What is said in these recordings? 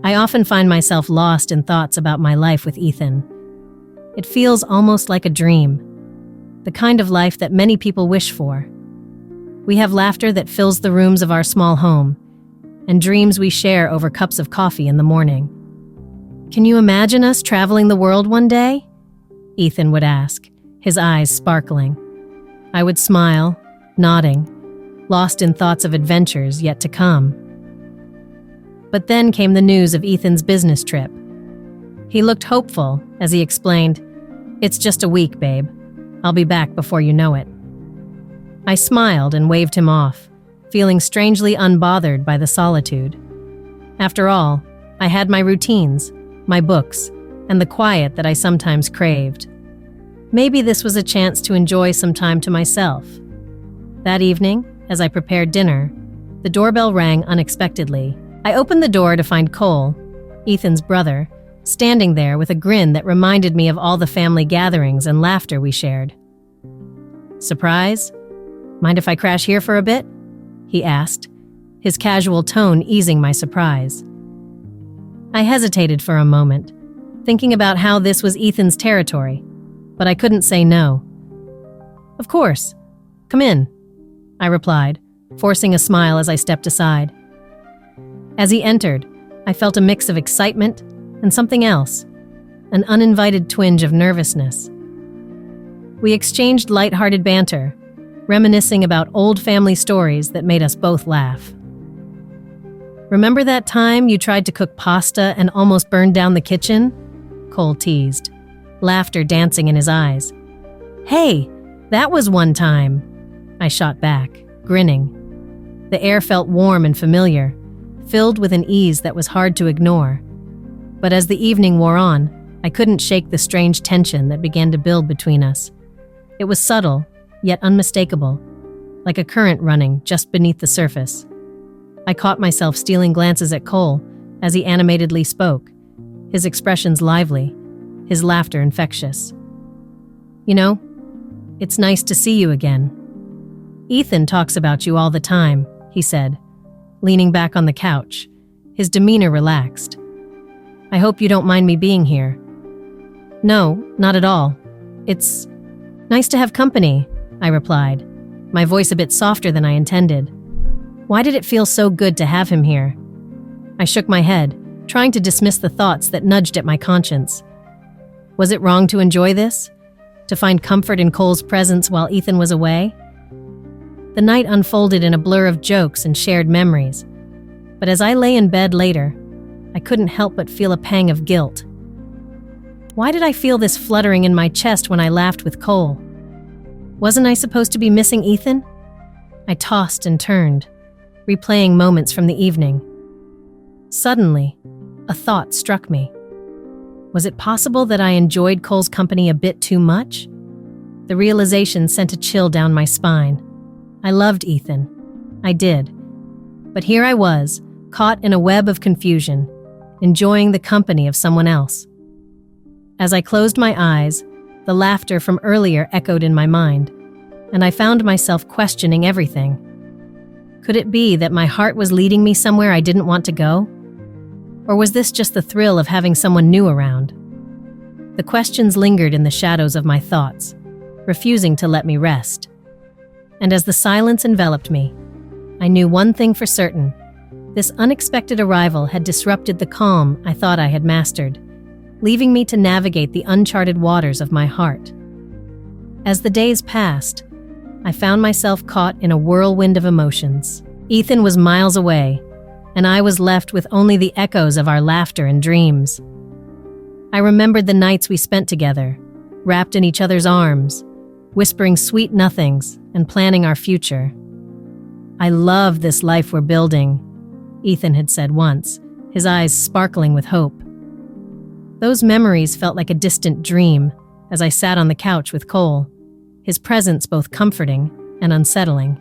I often find myself lost in thoughts about my life with Ethan. It feels almost like a dream, the kind of life that many people wish for. We have laughter that fills the rooms of our small home, and dreams we share over cups of coffee in the morning. "Can you imagine us traveling the world one day?" Ethan would ask, his eyes sparkling. I would smile, nodding, lost in thoughts of adventures yet to come. But then came the news of Ethan's business trip. He looked hopeful as he explained, "It's just a week, babe. I'll be back before you know it." I smiled and waved him off, feeling strangely unbothered by the solitude. After all, I had my routines, my books, and the quiet that I sometimes craved. Maybe this was a chance to enjoy some time to myself. That evening, as I prepared dinner, the doorbell rang unexpectedly. I opened the door to find Cole, Ethan's brother, standing there with a grin that reminded me of all the family gatherings and laughter we shared. "Surprise? Mind if I crash here for a bit?" he asked, his casual tone easing my surprise. I hesitated for a moment, thinking about how this was Ethan's territory, but I couldn't say no. "Of course. Come in," I replied, forcing a smile as I stepped aside. As he entered, I felt a mix of excitement and something else, an uninvited twinge of nervousness. We exchanged light-hearted banter, reminiscing about old family stories that made us both laugh. "Remember that time you tried to cook pasta and almost burned down the kitchen?" Cole teased, laughter dancing in his eyes. "Hey, that was one time," I shot back, grinning. The air felt warm and familiar, filled with an ease that was hard to ignore. But as the evening wore on, I couldn't shake the strange tension that began to build between us. It was subtle, yet unmistakable, like a current running just beneath the surface. I caught myself stealing glances at Cole as he animatedly spoke, his expressions lively, his laughter infectious. "You know, it's nice to see you again. Ethan talks about you all the time," he said, leaning back on the couch, his demeanor relaxed. "I hope you don't mind me being here." "No, not at all. It's nice to have company," I replied, my voice a bit softer than I intended. Why did it feel so good to have him here? I shook my head, trying to dismiss the thoughts that nudged at my conscience. Was it wrong to enjoy this? To find comfort in Cole's presence while Ethan was away? The night unfolded in a blur of jokes and shared memories, but as I lay in bed later, I couldn't help but feel a pang of guilt. Why did I feel this fluttering in my chest when I laughed with Cole? Wasn't I supposed to be missing Ethan? I tossed and turned, replaying moments from the evening. Suddenly, a thought struck me. Was it possible that I enjoyed Cole's company a bit too much? The realization sent a chill down my spine. I loved Ethan. I did. But here I was, caught in a web of confusion, enjoying the company of someone else. As I closed my eyes, the laughter from earlier echoed in my mind, and I found myself questioning everything. Could it be that my heart was leading me somewhere I didn't want to go? Or was this just the thrill of having someone new around? The questions lingered in the shadows of my thoughts, refusing to let me rest. And as the silence enveloped me, I knew one thing for certain. This unexpected arrival had disrupted the calm I thought I had mastered, leaving me to navigate the uncharted waters of my heart. As the days passed, I found myself caught in a whirlwind of emotions. Ethan was miles away, and I was left with only the echoes of our laughter and dreams. I remembered the nights we spent together, wrapped in each other's arms, whispering sweet nothings and planning our future. "I love this life we're building," Ethan had said once, his eyes sparkling with hope. Those memories felt like a distant dream as I sat on the couch with Cole, his presence both comforting and unsettling.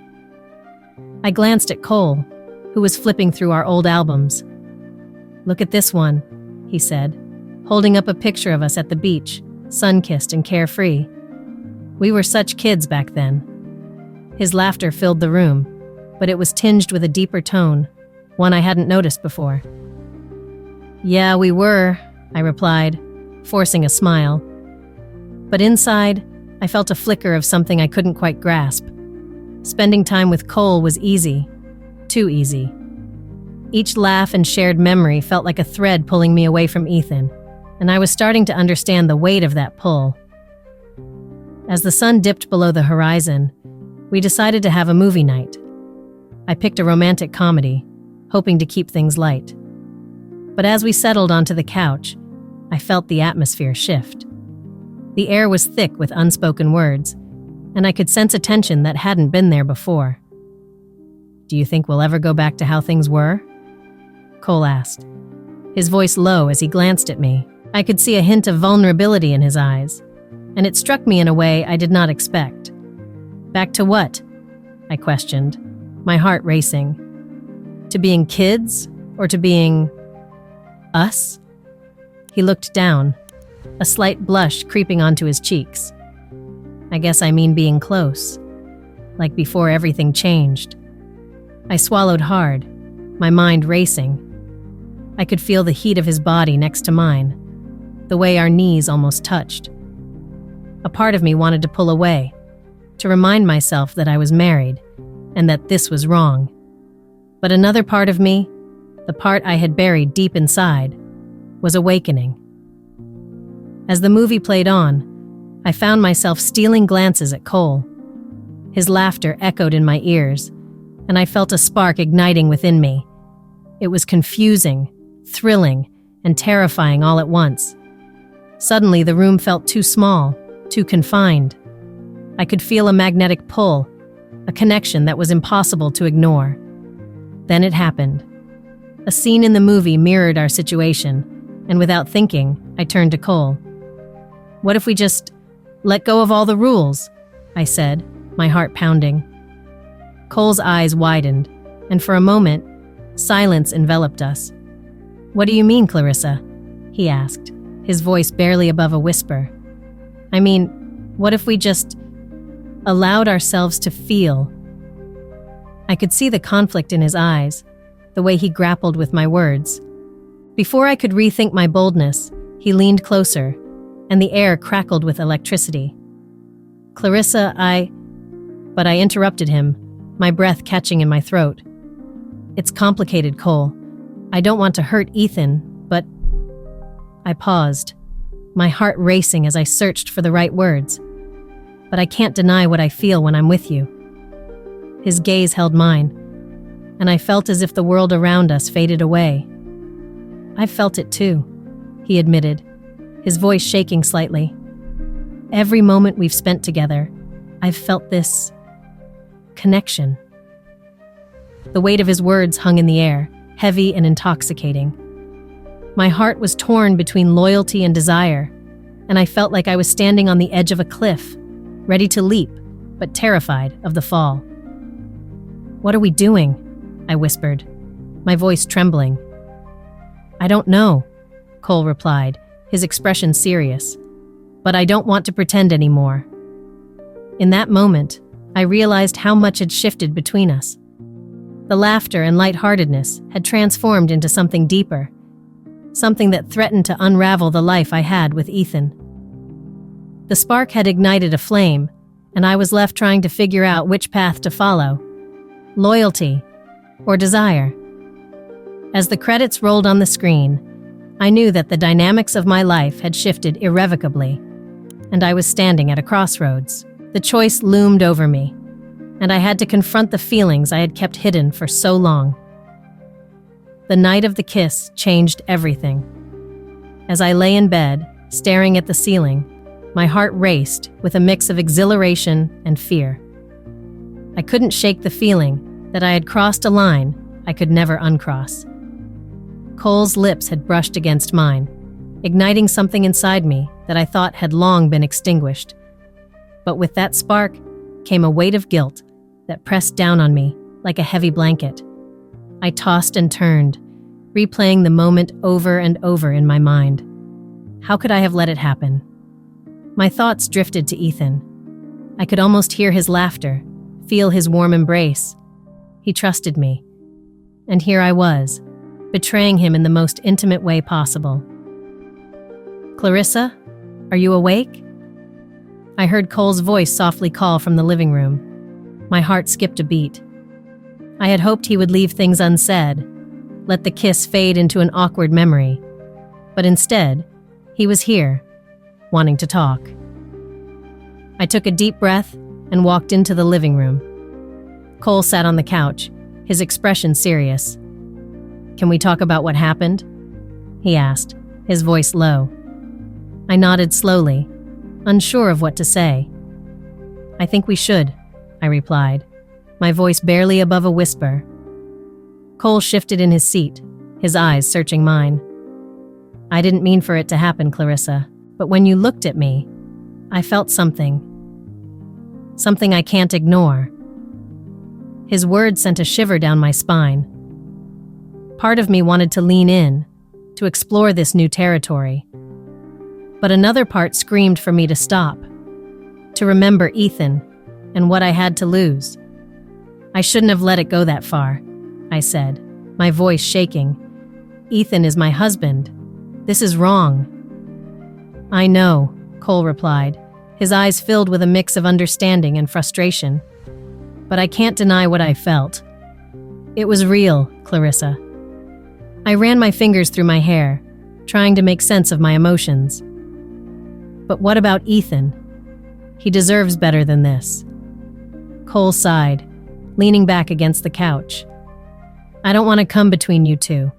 I glanced at Cole, who was flipping through our old albums. "Look at this one," he said, holding up a picture of us at the beach, sun-kissed and carefree. We were such kids back then. His laughter filled the room, but it was tinged with a deeper tone, one I hadn't noticed before. Yeah, we were, I replied, forcing a smile. But inside, I felt a flicker of something I couldn't quite grasp. Spending time with Cole was easy. Too easy. Each laugh and shared memory felt like a thread pulling me away from Ethan, and I was starting to understand the weight of that pull. As the sun dipped below the horizon, we decided to have a movie night. I picked a romantic comedy, hoping to keep things light. But as we settled onto the couch, I felt the atmosphere shift. The air was thick with unspoken words, and I could sense a tension that hadn't been there before. "Do you think we'll ever go back to how things were?" Cole asked, his voice low as he glanced at me. I could see a hint of vulnerability in his eyes, and it struck me in a way I did not expect. "Back to what?" I questioned, my heart racing. To being kids, or to being us? He looked down, a slight blush creeping onto his cheeks. "I guess I mean being close, like before everything changed." I swallowed hard, my mind racing. I could feel the heat of his body next to mine, the way our knees almost touched. A part of me wanted to pull away, to remind myself that I was married, and that this was wrong. But another part of me, the part I had buried deep inside, was awakening. As the movie played on, I found myself stealing glances at Cole. His laughter echoed in my ears, and I felt a spark igniting within me. It was confusing, thrilling, and terrifying all at once. Suddenly, the room felt too small, too confined. I could feel a magnetic pull, a connection that was impossible to ignore. Then it happened. A scene in the movie mirrored our situation, and without thinking, I turned to Cole. "What if we just let go of all the rules?" I said, my heart pounding. Cole's eyes widened, and for a moment, silence enveloped us. "What do you mean, Clarissa?" he asked, his voice barely above a whisper. "I mean, what if we just allowed ourselves to feel?" I could see the conflict in his eyes, the way he grappled with my words. Before I could rethink my boldness, he leaned closer, and the air crackled with electricity. "Clarissa, But I interrupted him, my breath catching in my throat. "It's complicated, Cole. I don't want to hurt Ethan, but..." I paused, my heart racing as I searched for the right words. "But I can't deny what I feel when I'm with you." His gaze held mine, and I felt as if the world around us faded away. "I've felt it too," he admitted, his voice shaking slightly. "Every moment we've spent together, I've felt this connection." The weight of his words hung in the air, heavy and intoxicating. My heart was torn between loyalty and desire, and I felt like I was standing on the edge of a cliff, ready to leap, but terrified of the fall. "What are we doing?" I whispered, my voice trembling. "I don't know," Cole replied, his expression serious. "But I don't want to pretend anymore." In that moment, I realized how much had shifted between us. The laughter and lightheartedness had transformed into something deeper, something that threatened to unravel the life I had with Ethan. The spark had ignited a flame, and I was left trying to figure out which path to follow: loyalty or desire. As the credits rolled on the screen, I knew that the dynamics of my life had shifted irrevocably, and I was standing at a crossroads. The choice loomed over me, and I had to confront the feelings I had kept hidden for so long. The night of the kiss changed everything. As I lay in bed, staring at the ceiling, my heart raced with a mix of exhilaration and fear. I couldn't shake the feeling that I had crossed a line I could never uncross. Cole's lips had brushed against mine, igniting something inside me that I thought had long been extinguished. But with that spark came a weight of guilt that pressed down on me like a heavy blanket. I tossed and turned, replaying the moment over and over in my mind. How could I have let it happen? My thoughts drifted to Ethan. I could almost hear his laughter, feel his warm embrace. He trusted me. And here I was, betraying him in the most intimate way possible. "Clarissa, are you awake?" I heard Cole's voice softly call from the living room. My heart skipped a beat. I had hoped he would leave things unsaid, let the kiss fade into an awkward memory. But instead, he was here, wanting to talk. I took a deep breath and walked into the living room. Cole sat on the couch, his expression serious. "Can we talk about what happened?" he asked, his voice low. I nodded slowly, unsure of what to say. "I think we should," I replied, my voice barely above a whisper. Cole shifted in his seat, his eyes searching mine. "I didn't mean for it to happen, Clarissa, but when you looked at me, I felt something. Something I can't ignore." His words sent a shiver down my spine. Part of me wanted to lean in, to explore this new territory. But another part screamed for me to stop, to remember Ethan and what I had to lose. "I shouldn't have let it go that far," I said, my voice shaking. "Ethan is my husband. This is wrong." "I know," Cole replied, his eyes filled with a mix of understanding and frustration. "But I can't deny what I felt. It was real, Clarissa." I ran my fingers through my hair, trying to make sense of my emotions. "But what about Ethan? He deserves better than this." Cole sighed, leaning back against the couch. "I don't want to come between you two,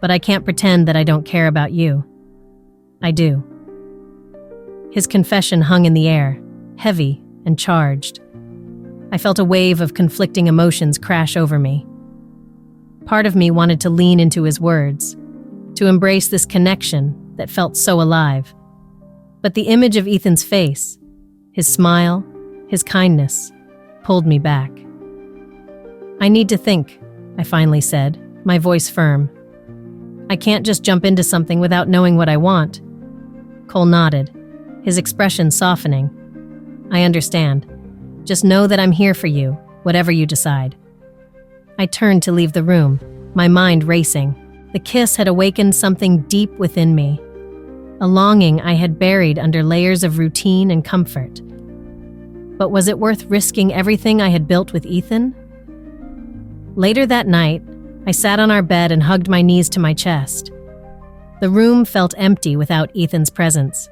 but I can't pretend that I don't care about you. I do." His confession hung in the air, heavy and charged. I felt a wave of conflicting emotions crash over me. Part of me wanted to lean into his words, to embrace this connection that felt so alive. But the image of Ethan's face, his smile, his kindness, pulled me back. "I need to think," I finally said, my voice firm. "I can't just jump into something without knowing what I want." Cole nodded, his expression softening. "I understand. Just know that I'm here for you, whatever you decide." I turned to leave the room, my mind racing. The kiss had awakened something deep within me, a longing I had buried under layers of routine and comfort. But was it worth risking everything I had built with Ethan? Later that night, I sat on our bed and hugged my knees to my chest. The room felt empty without Ethan's presence.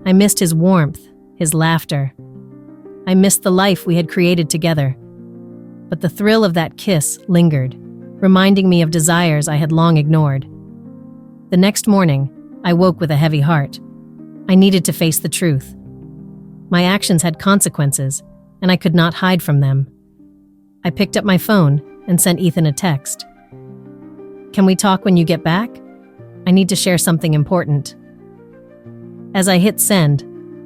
I missed his warmth, his laughter. I missed the life we had created together. But the thrill of that kiss lingered, reminding me of desires I had long ignored. The next morning, I woke with a heavy heart. I needed to face the truth. My actions had consequences, and I could not hide from them. I picked up my phone and sent Ethan a text. "Can we talk when you get back? I need to share something important." As I hit send,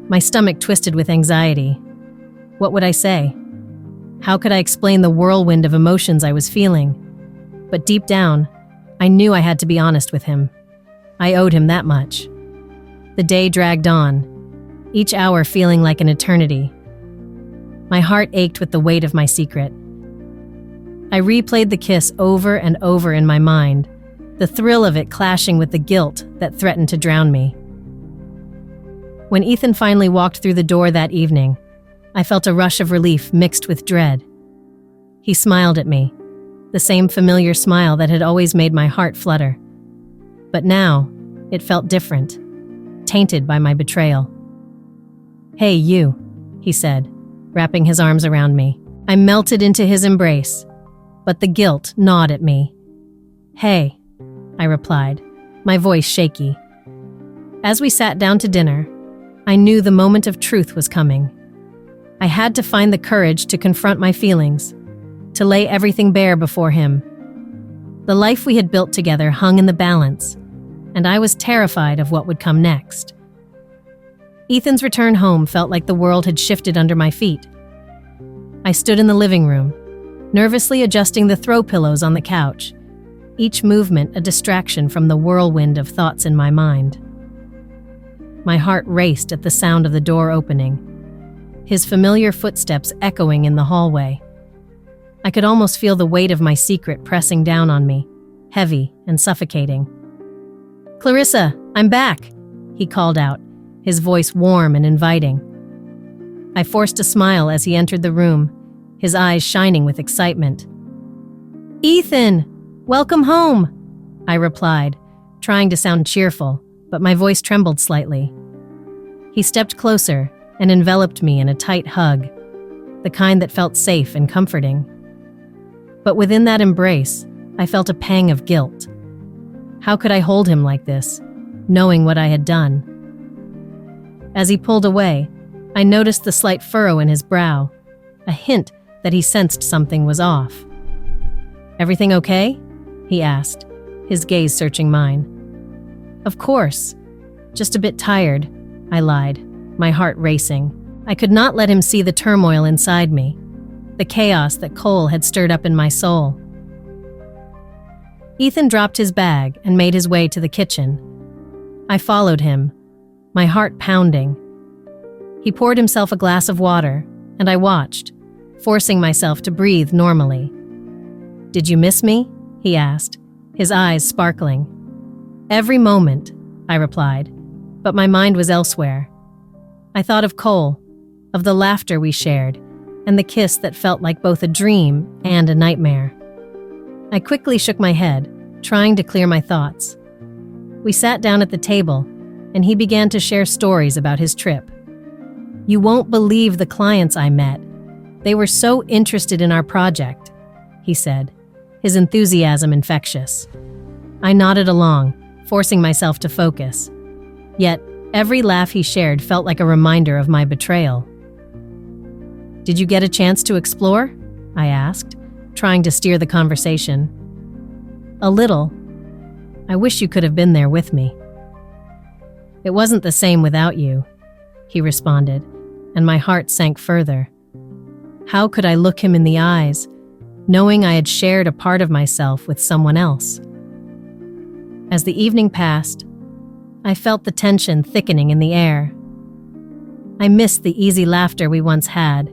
my stomach twisted with anxiety. What would I say? How could I explain the whirlwind of emotions I was feeling? But deep down, I knew I had to be honest with him. I owed him that much. The day dragged on, each hour feeling like an eternity. My heart ached with the weight of my secret. I replayed the kiss over and over in my mind, the thrill of it clashing with the guilt that threatened to drown me. When Ethan finally walked through the door that evening, I felt a rush of relief mixed with dread. He smiled at me, the same familiar smile that had always made my heart flutter. But now, it felt different, tainted by my betrayal. "Hey, you," he said, wrapping his arms around me. I melted into his embrace, but the guilt gnawed at me. "Hey," I replied, my voice shaky. As we sat down to dinner, I knew the moment of truth was coming. I had to find the courage to confront my feelings, to lay everything bare before him. The life we had built together hung in the balance, and I was terrified of what would come next. Ethan's return home felt like the world had shifted under my feet. I stood in the living room, nervously adjusting the throw pillows on the couch, each movement a distraction from the whirlwind of thoughts in my mind. My heart raced at the sound of the door opening, his familiar footsteps echoing in the hallway. I could almost feel the weight of my secret pressing down on me, heavy and suffocating. "Clarissa, I'm back," he called out, his voice warm and inviting. I forced a smile as he entered the room, his eyes shining with excitement. "Ethan, welcome home," I replied, trying to sound cheerful, but my voice trembled slightly. He stepped closer and enveloped me in a tight hug, the kind that felt safe and comforting. But within that embrace, I felt a pang of guilt. How could I hold him like this, knowing what I had done? As he pulled away, I noticed the slight furrow in his brow, a hint that he sensed something was off. "Everything okay?" he asked, his gaze searching mine. "Of course. Just a bit tired," I lied, my heart racing. I could not let him see the turmoil inside me, the chaos that Cole had stirred up in my soul. Ethan dropped his bag and made his way to the kitchen. I followed him, my heart pounding. He poured himself a glass of water, and I watched, forcing myself to breathe normally. "Did you miss me?" he asked, his eyes sparkling. "Every moment," I replied, but my mind was elsewhere. I thought of Cole, of the laughter we shared, and the kiss that felt like both a dream and a nightmare. I quickly shook my head, trying to clear my thoughts. We sat down at the table, and he began to share stories about his trip. "You won't believe the clients I met. They were so interested in our project," he said, his enthusiasm infectious. I nodded along, forcing myself to focus. Yet, every laugh he shared felt like a reminder of my betrayal. "Did you get a chance to explore?" I asked, trying to steer the conversation. "A little. I wish you could have been there with me." "It wasn't the same without you," he responded, and my heart sank further. How could I look him in the eyes, knowing I had shared a part of myself with someone else? As the evening passed, I felt the tension thickening in the air. I missed the easy laughter we once had,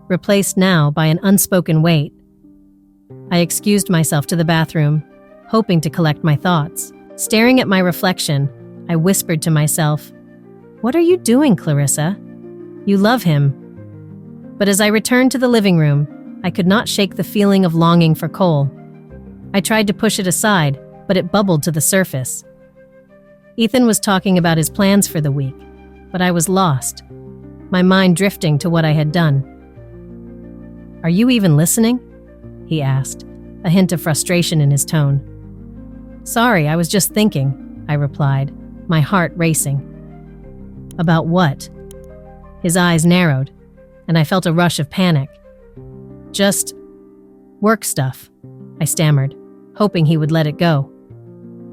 replaced now by an unspoken weight. I excused myself to the bathroom, hoping to collect my thoughts. Staring at my reflection, I whispered to myself, "What are you doing, Clarissa? You love him." But as I returned to the living room, I could not shake the feeling of longing for Cole. I tried to push it aside, but it bubbled to the surface. Ethan was talking about his plans for the week, but I was lost, my mind drifting to what I had done. "Are you even listening?" he asked, a hint of frustration in his tone. "Sorry, I was just thinking," I replied, my heart racing. "About what?" His eyes narrowed, and I felt a rush of panic. "Just work stuff," I stammered, hoping he would let it go.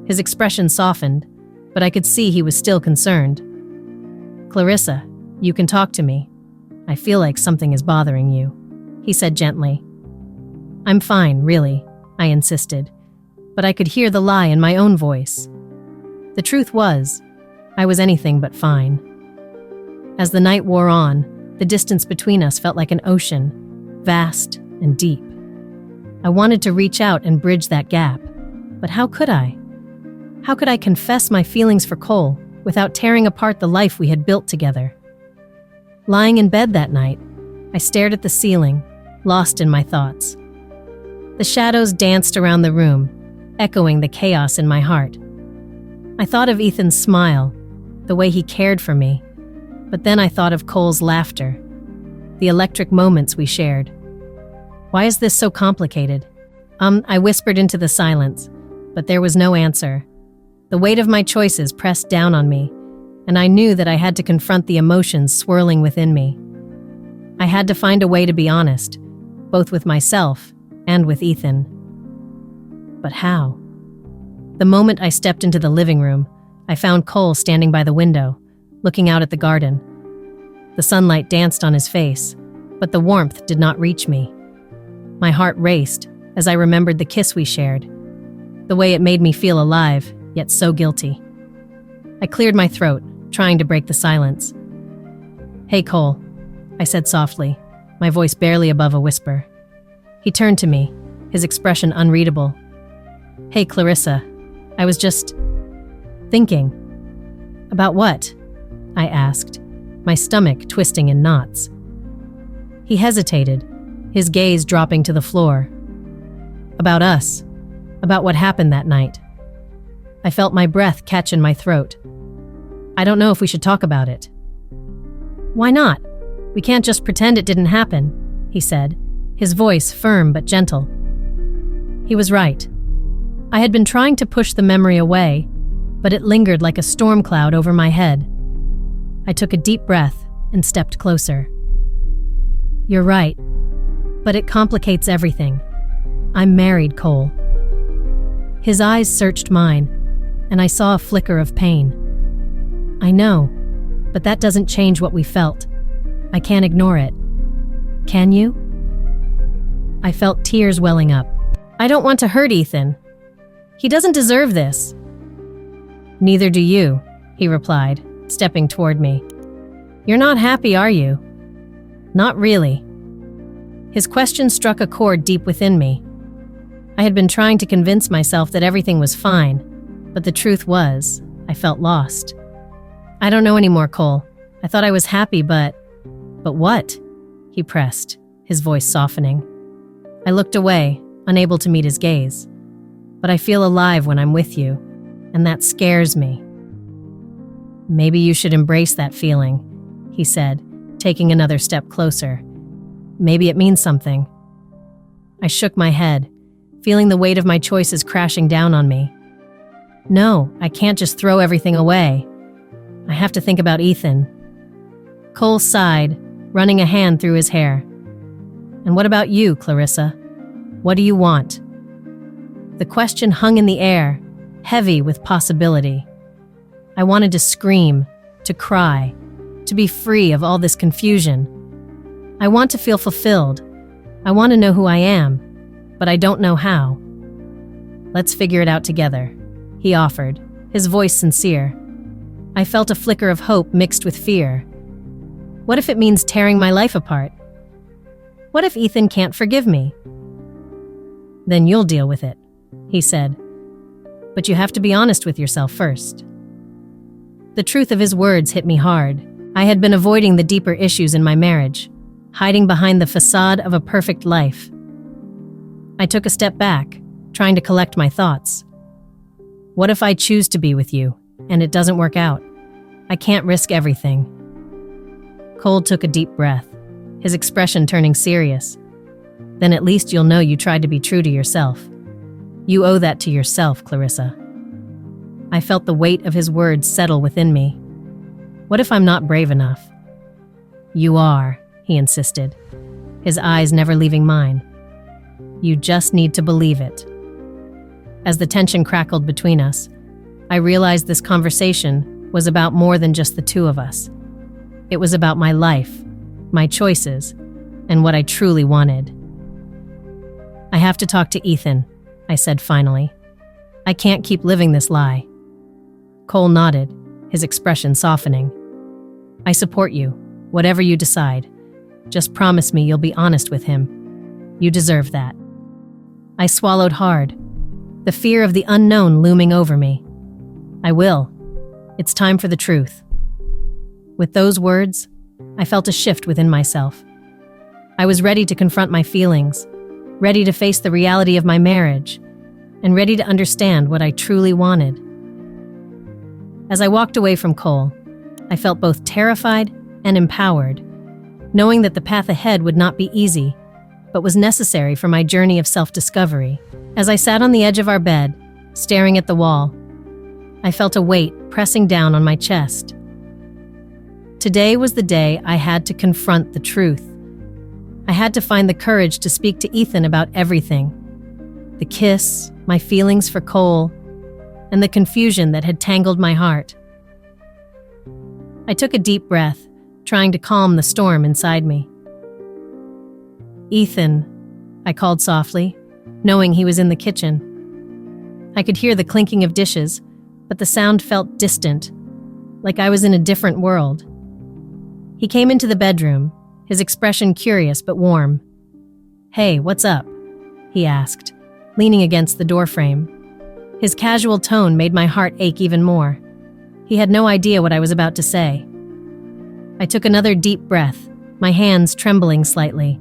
His expression softened, but I could see he was still concerned. "Clarissa, you can talk to me. I feel like something is bothering you," he said gently. "I'm fine, really," I insisted, but I could hear the lie in my own voice. The truth was, I was anything but fine. As the night wore on, the distance between us felt like an ocean, vast and deep. I wanted to reach out and bridge that gap, but how could I? How could I confess my feelings for Cole without tearing apart the life we had built together? Lying in bed that night, I stared at the ceiling, lost in my thoughts. The shadows danced around the room, echoing the chaos in my heart. I thought of Ethan's smile, the way he cared for me, but then I thought of Cole's laughter, the electric moments we shared. Why is this so complicated? I whispered into the silence, but there was no answer. The weight of my choices pressed down on me, and I knew that I had to confront the emotions swirling within me. I had to find a way to be honest, both with myself and with Ethan. But how? The moment I stepped into the living room, I found Cole standing by the window, looking out at the garden. The sunlight danced on his face, but the warmth did not reach me. My heart raced as I remembered the kiss we shared, the way it made me feel alive, yet so guilty. I cleared my throat, trying to break the silence. "Hey, Cole," I said softly, my voice barely above a whisper. He turned to me, his expression unreadable. Hey, Clarissa. I was just thinking. About what? I asked, my stomach twisting in knots. He hesitated, his gaze dropping to the floor. About us. About what happened that night. I felt my breath catch in my throat. I don't know if we should talk about it. Why not? We can't just pretend it didn't happen, he said, his voice firm but gentle. He was right. I had been trying to push the memory away, but it lingered like a storm cloud over my head. I took a deep breath and stepped closer. You're right, but it complicates everything. I'm married, Cole. His eyes searched mine, and I saw a flicker of pain. I know, but that doesn't change what we felt. I can't ignore it. Can you? I felt tears welling up. I don't want to hurt Ethan. He doesn't deserve this. Neither do you, he replied, stepping toward me. You're not happy, are you? Not really. His question struck a chord deep within me. I had been trying to convince myself that everything was fine, but the truth was, I felt lost. I don't know anymore, Cole. I thought I was happy, but what? He pressed, his voice softening. I looked away, unable to meet his gaze. But I feel alive when I'm with you, and that scares me. Maybe you should embrace that feeling, he said, taking another step closer. Maybe it means something. I shook my head, feeling the weight of my choices crashing down on me. No, I can't just throw everything away. I have to think about Ethan. Cole sighed, running a hand through his hair. And what about you, Clarissa? What do you want? The question hung in the air, heavy with possibility. I wanted to scream, to cry, to be free of all this confusion. I want to feel fulfilled. I want to know who I am, but I don't know how. Let's figure it out together, he offered, his voice sincere. I felt a flicker of hope mixed with fear. What if it means tearing my life apart? What if Ethan can't forgive me? Then you'll deal with it, he said. But you have to be honest with yourself first. The truth of his words hit me hard. I had been avoiding the deeper issues in my marriage, hiding behind the facade of a perfect life. I took a step back, trying to collect my thoughts. What if I choose to be with you, and it doesn't work out? I can't risk everything. Cole took a deep breath, his expression turning serious. Then at least you'll know you tried to be true to yourself. You owe that to yourself, Clarissa. I felt the weight of his words settle within me. What if I'm not brave enough? You are, he insisted, his eyes never leaving mine. You just need to believe it. As the tension crackled between us, I realized this conversation was about more than just the two of us. It was about my life, my choices, and what I truly wanted. I have to talk to Ethan, I said finally. I can't keep living this lie. Cole nodded, his expression softening. I support you, whatever you decide. Just promise me you'll be honest with him. You deserve that. I swallowed hard, the fear of the unknown looming over me. I will. It's time for the truth. With those words, I felt a shift within myself. I was ready to confront my feelings, ready to face the reality of my marriage, and ready to understand what I truly wanted. As I walked away from Cole, I felt both terrified and empowered, knowing that the path ahead would not be easy, but was necessary for my journey of self-discovery. As I sat on the edge of our bed, staring at the wall, I felt a weight pressing down on my chest. Today was the day I had to confront the truth. I had to find the courage to speak to Ethan about everything. The kiss, my feelings for Cole, and the confusion that had tangled my heart. I took a deep breath, trying to calm the storm inside me. Ethan, I called softly, knowing he was in the kitchen. I could hear the clinking of dishes, but the sound felt distant, like I was in a different world. He came into the bedroom, his expression curious but warm. Hey, what's up? He asked, leaning against the doorframe. His casual tone made my heart ache even more. He had no idea what I was about to say. I took another deep breath, my hands trembling slightly.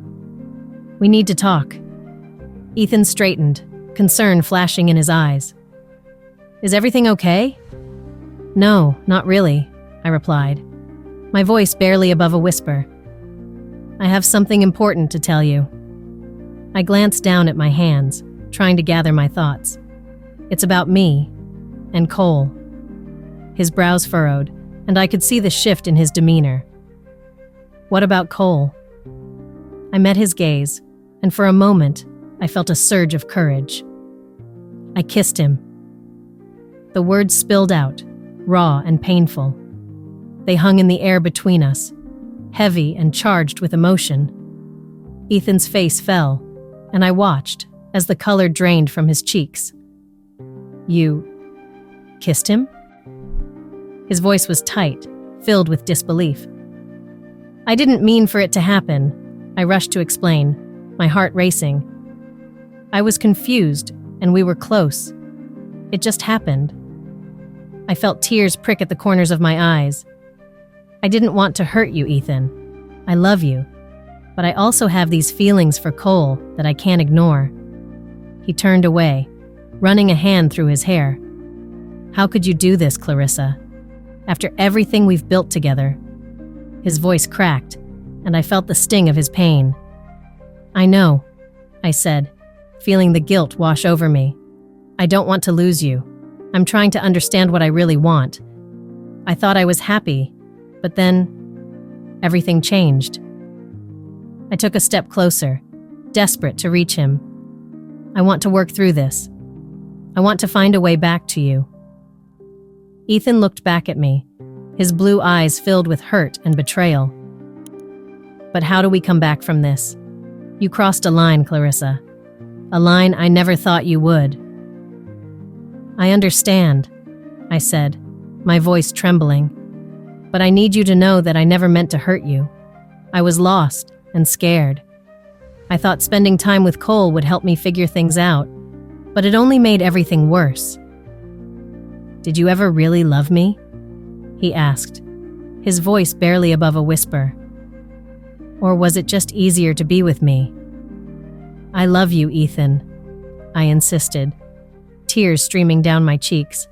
"We need to talk." Ethan straightened, concern flashing in his eyes. "Is everything okay?" "No, not really," I replied, my voice barely above a whisper. "I have something important to tell you." I glanced down at my hands, trying to gather my thoughts. "It's about me and Cole." His brows furrowed, and I could see the shift in his demeanor. "What about Cole?" I met his gaze, and for a moment, I felt a surge of courage. "I kissed him." The words spilled out, raw and painful. They hung in the air between us, heavy and charged with emotion. Ethan's face fell, and I watched as the color drained from his cheeks. "You kissed him?" His voice was tight, filled with disbelief. "I didn't mean for it to happen," I rushed to explain, my heart racing. "I was confused, and we were close. It just happened." I felt tears prick at the corners of my eyes. "I didn't want to hurt you, Ethan. I love you. But I also have these feelings for Cole that I can't ignore." He turned away, running a hand through his hair. "How could you do this, Clarissa? After everything we've built together." His voice cracked, and I felt the sting of his pain. "I know," I said, feeling the guilt wash over me. "I don't want to lose you. I'm trying to understand what I really want. I thought I was happy, but then everything changed." I took a step closer, desperate to reach him. "I want to work through this. I want to find a way back to you." Ethan looked back at me, his blue eyes filled with hurt and betrayal. "But how do we come back from this? You crossed a line, Clarissa. A line I never thought you would." "I understand," I said, my voice trembling. "But I need you to know that I never meant to hurt you. I was lost and scared. I thought spending time with Cole would help me figure things out, but it only made everything worse." "Did you ever really love me?" he asked, his voice barely above a whisper. "Or was it just easier to be with me?" "I love you, Ethan," I insisted, tears streaming down my cheeks.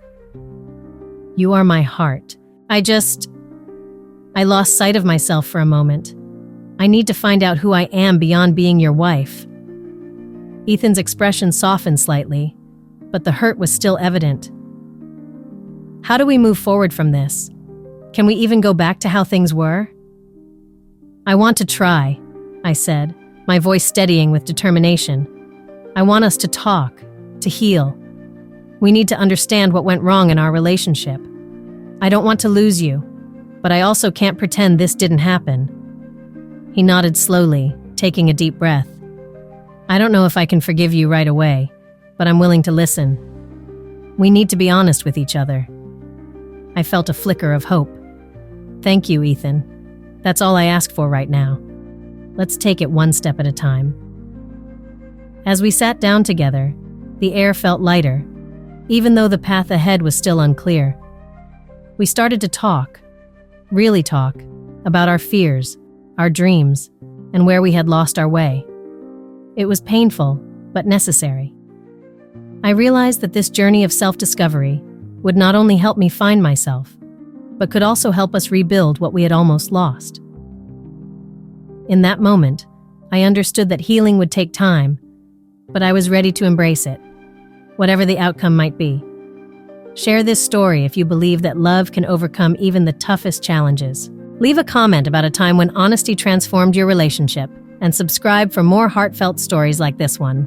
"You are my heart. I lost sight of myself for a moment. I need to find out who I am beyond being your wife." Ethan's expression softened slightly, but the hurt was still evident. "How do we move forward from this? Can we even go back to how things were?" "I want to try," I said, my voice steadying with determination. "I want us to talk, to heal. We need to understand what went wrong in our relationship. I don't want to lose you, but I also can't pretend this didn't happen." He nodded slowly, taking a deep breath. "I don't know if I can forgive you right away, but I'm willing to listen. We need to be honest with each other." I felt a flicker of hope. "Thank you, Ethan. That's all I ask for right now. Let's take it one step at a time." As we sat down together, the air felt lighter, even though the path ahead was still unclear. We started to talk, really talk, about our fears, our dreams, and where we had lost our way. It was painful, but necessary. I realized that this journey of self-discovery would not only help me find myself, but could also help us rebuild what we had almost lost. In that moment, I understood that healing would take time, but I was ready to embrace it, whatever the outcome might be. Share this story if you believe that love can overcome even the toughest challenges. Leave a comment about a time when honesty transformed your relationship, and subscribe for more heartfelt stories like this one.